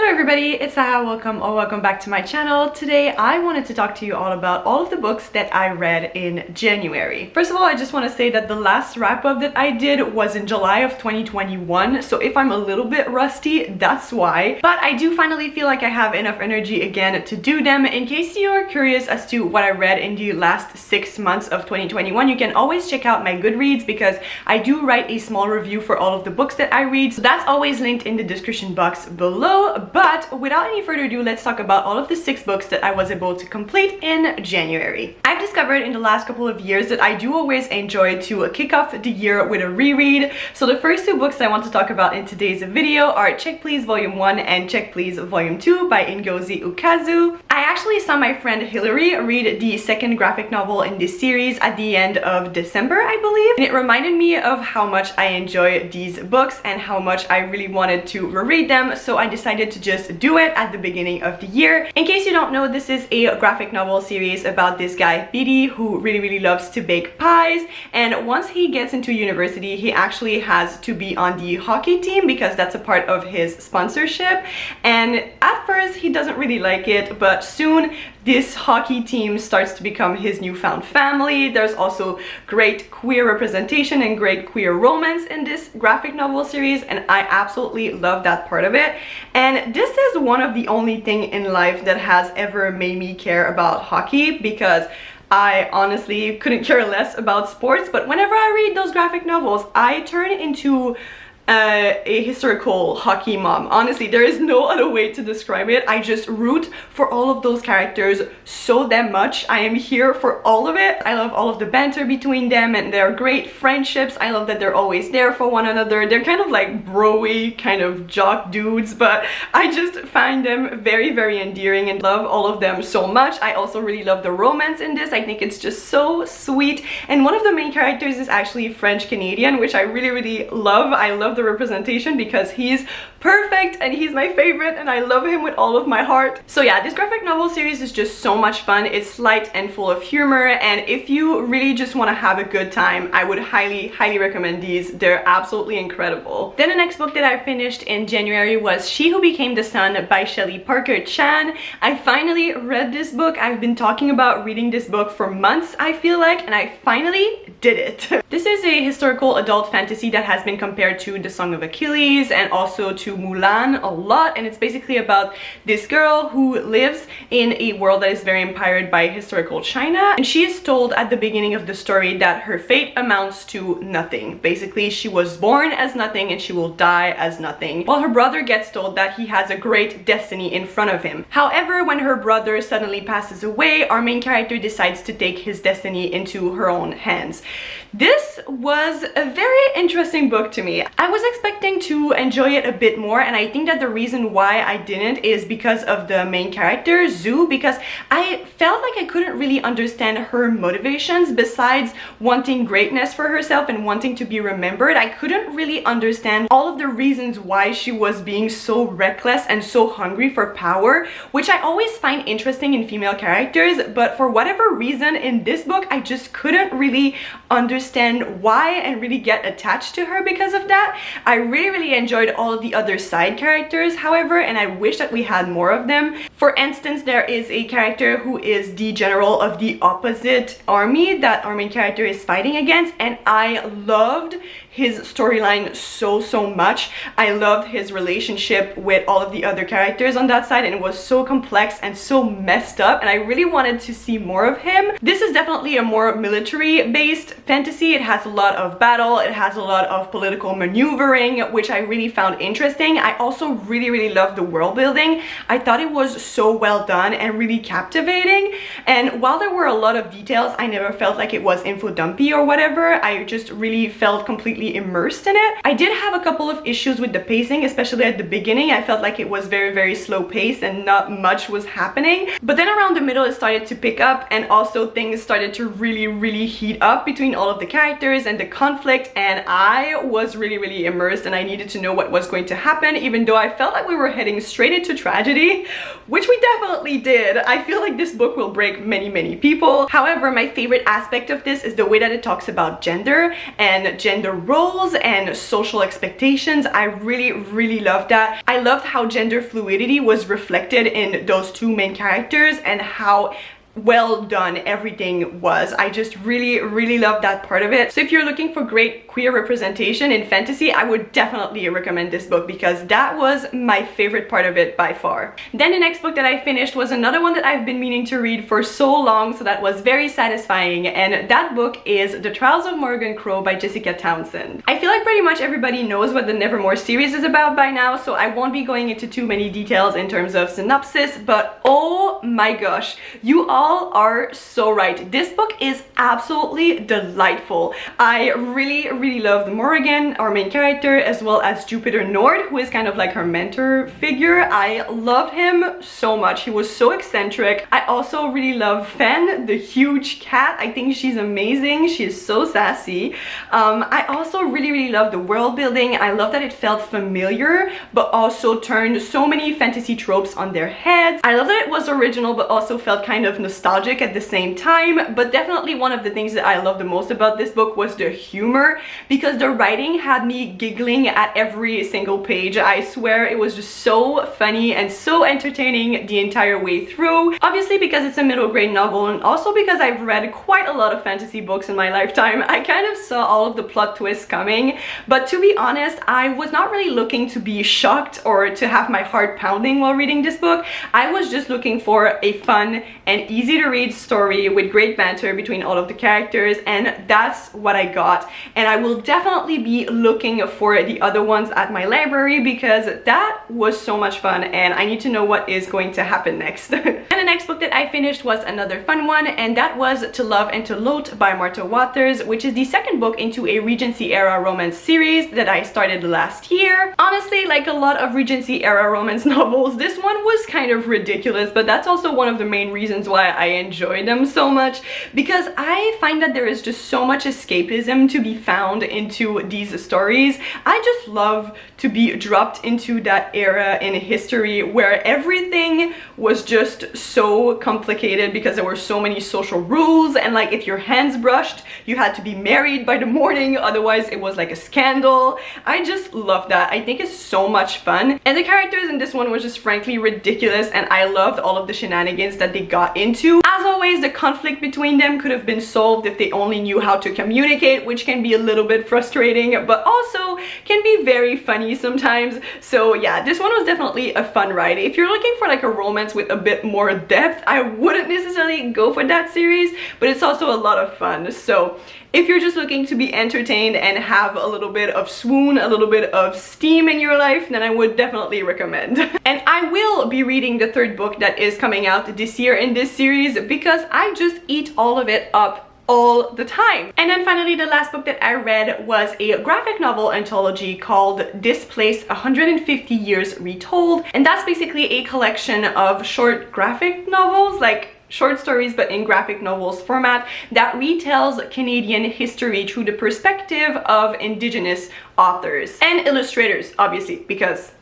Hello everybody, it's Sara. Welcome back to my channel. Today I wanted to talk to you all about all of the books that I read in January. First of all, I just want to say that the last wrap-up that I did was in July of 2021, so if I'm a little bit rusty, that's why. But I do finally feel like I have enough energy again to do them. In case you're curious as to what I read in the last 6 months of 2021, you can always check out my Goodreads because I do write a small review for all of the books that I read, so that's always linked in the description box below. But without any further ado, let's talk about all of the 6 books that I was able to complete in January. I've discovered in the last couple of years that I do always enjoy to kick off the year with a reread. So the first 2 books I want to talk about in today's video are Check Please Volume 1 and Check Please Volume 2 by Ngozi Ukazu. I actually saw my friend Hilary read the second graphic novel in this series at the end of December, I believe. And it reminded me of how much I enjoy these books and how much I really wanted to reread them, so I decided to just do it at the beginning of the year. In case you don't know, this is a graphic novel series about this guy Bidi who really loves to bake pies, and once he gets into university he actually has to be on the hockey team because that's a part of his sponsorship. And at first he doesn't really like it, but soon this hockey team starts to become his newfound family. There's also great queer representation and great queer romance in this graphic novel series, and I absolutely love that part of it. And this is one of the only things in life that has ever made me care about hockey, because I honestly couldn't care less about sports, but whenever I read those graphic novels, I turn into a historical hockey mom. Honestly, there is no other way to describe it. I just root for all of those characters so damn much. I am here for all of it. I love all of the banter between them and their great friendships. I love that they're always there for one another. They're kind of like bro-y kind of jock dudes, but I just find them very endearing and love all of them so much. I also really love the romance in this. I think it's just so sweet, and one of the main characters is actually French Canadian, which I really love. I love the representation because he's perfect and he's my favorite and I love him with all of my heart. So yeah, this graphic novel series is just so much fun. It's light and full of humor, and if you really just want to have a good time, I would highly recommend these. They're absolutely incredible. Then the next book that I finished in January was She Who Became the Sun by Shelley Parker Chan. I finally read this book. I've been talking about reading this book for months, I feel like, and I finally did it. This is a historical adult fantasy that has been compared to The Song of Achilles and also to Mulan a lot, and it's basically about this girl who lives in a world that is very empired by historical China, and she is told at the beginning of the story that her fate amounts to nothing. Basically, she was born as nothing and she will die as nothing, while her brother gets told that he has a great destiny in front of him. However, when her brother suddenly passes away, our main character decides to take his destiny into her own hands. This was a very interesting book to me. I was expecting to enjoy it a bit more, and I think that the reason why I didn't is because of the main character, Zhu, because I felt like I couldn't really understand her motivations besides wanting greatness for herself and wanting to be remembered. I couldn't really understand all of the reasons why she was being so reckless and so hungry for power, which I always find interesting in female characters, but for whatever reason in this book I just couldn't really understand why and really get attached to her because of that. I really enjoyed all of the other side characters, however, and I wish that we had more of them. For instance, there is a character who is the general of the opposite army that our main character is fighting against, and I loved his storyline so much. I loved his relationship with all of the other characters on that side, and it was so complex and so messed up, and I really wanted to see more of him. This is definitely a more military-based fantasy. It has a lot of battle, it has a lot of political maneuvering, which I really found interesting. I also really loved the world building. I thought it was so well done and really captivating, and while there were a lot of details, I never felt like it was info dumpy or whatever. I just really felt completely immersed in it. I did have a couple of issues with the pacing, especially at the beginning. I felt like it was very slow paced and not much was happening, but then around the middle it started to pick up, and also things started to really heat up between all of the characters and the conflict, and I was really immersed and I needed to know what was going to happen, even though I felt like we were heading straight into tragedy, which we definitely did. I feel like this book will break many people. However, my favorite aspect of this is the way that it talks about gender and gender roles and social expectations. I really loved that. I loved how gender fluidity was reflected in those two main characters and how well done everything was. I just really love that part of it. So if you're looking for great queer representation in fantasy, I would definitely recommend this book because that was my favorite part of it by far. Then the next book that I finished was another one that I've been meaning to read for so long, so that was very satisfying, and that book is The Trials of Morrigan Crow by Jessica Townsend. I feel like pretty much everybody knows what the Nevermoor series is about by now, so I won't be going into too many details in terms of synopsis, but oh my gosh, you all are so right. This book is absolutely delightful. I really loved Morrigan, our main character, as well as Jupiter Nord, who is kind of like her mentor figure. I loved him so much. He was so eccentric. I also really love Fen, the huge cat. I think she's amazing. She is so sassy. I also really love the world building. I love that it felt familiar, but also turned so many fantasy tropes on their heads. I love that it was original, but also felt kind of nostalgic at the same time. But definitely one of the things that I loved the most about this book was the humor, because the writing had me giggling at every single page. I swear it was just so funny and so entertaining the entire way through. Obviously because it's a middle grade novel, and also because I've read quite a lot of fantasy books in my lifetime, I kind of saw all of the plot twists coming. But to be honest, I was not really looking to be shocked or to have my heart pounding while reading this book. I was just looking for a fun and easy to read story with great banter between all of the characters, and that's what I got. And I will definitely be looking for the other ones at my library because that was so much fun and I need to know what is going to happen next. And the next book that I finished was another fun one, and that was To Love and to Loathe by Martha Waters, which is the second book into a Regency era romance series that I started last year. Honestly, like a lot of Regency era romance novels, this one was kind of ridiculous, but that's also one of the main reasons why I enjoy them so much, because I find that there is just so much escapism to be found into these stories. I just love to be dropped into that era in history where everything was just so complicated because there were so many social rules, and like if your hands brushed, you had to be married by the morning, otherwise it was like a scandal. I just love that. I think it's so much fun, and the characters in this one were just frankly ridiculous, and I loved all of the shenanigans that they got into. As always, the conflict between them could have been solved if they only knew how to communicate, which can be a little bit frustrating, but also can be very funny sometimes. So yeah, this one was definitely a fun ride. If you're looking for like a romance with a bit more depth, I wouldn't necessarily go for that series, but it's also a lot of fun. So if you're just looking to be entertained and have a little bit of swoon, a little bit of steam in your life, then I would definitely recommend. And I will be reading the third book that is coming out this year in this series because I just eat all of it up all the time. And then finally, the last book that I read was a graphic novel anthology called This Place 150 Years Retold, and that's basically a collection of short graphic novels, like short stories but in graphic novels format, that retells Canadian history through the perspective of Indigenous authors and illustrators, obviously, because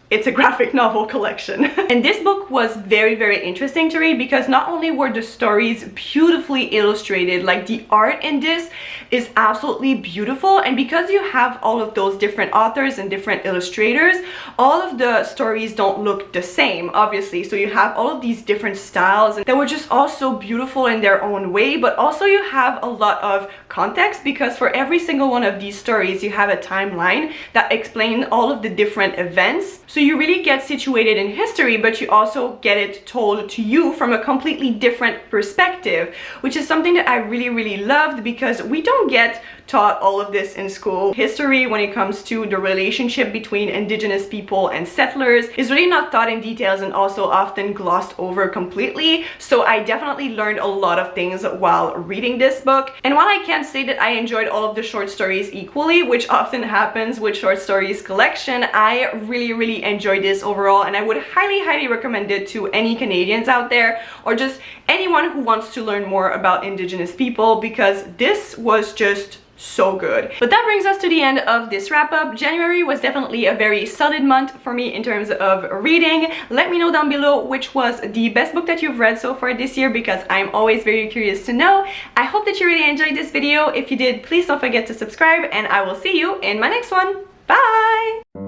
it's a graphic novel collection. And this book was very interesting to read because not only were the stories beautifully illustrated, like the art in this is absolutely beautiful, and because you have all of those different authors and different illustrators, all of the stories don't look the same, obviously. So you have all of these different styles that were just all so beautiful in their own way, but also you have a lot of context because for every single one of these stories you have a timeline that explains all of the different events. So you really get situated in history, but you also get it told to you from a completely different perspective, which is something that I really loved because we don't get taught all of this in school. History, when it comes to the relationship between Indigenous people and settlers, is really not taught in details and also often glossed over completely. So I definitely learned a lot of things while reading this book. And while I can't say that I enjoyed all of the short stories equally, which often happens with short stories collection, I really enjoyed this overall, and I would highly recommend it to any Canadians out there or just anyone who wants to learn more about Indigenous people, because this was just so good. But that brings us to the end of this wrap up. January was definitely a very solid month for me in terms of reading. Let me know down below which was the best book that you've read so far this year, because I'm always very curious to know. I hope that you really enjoyed this video. If you did, please don't forget to subscribe, and I will see you in my next one. Bye!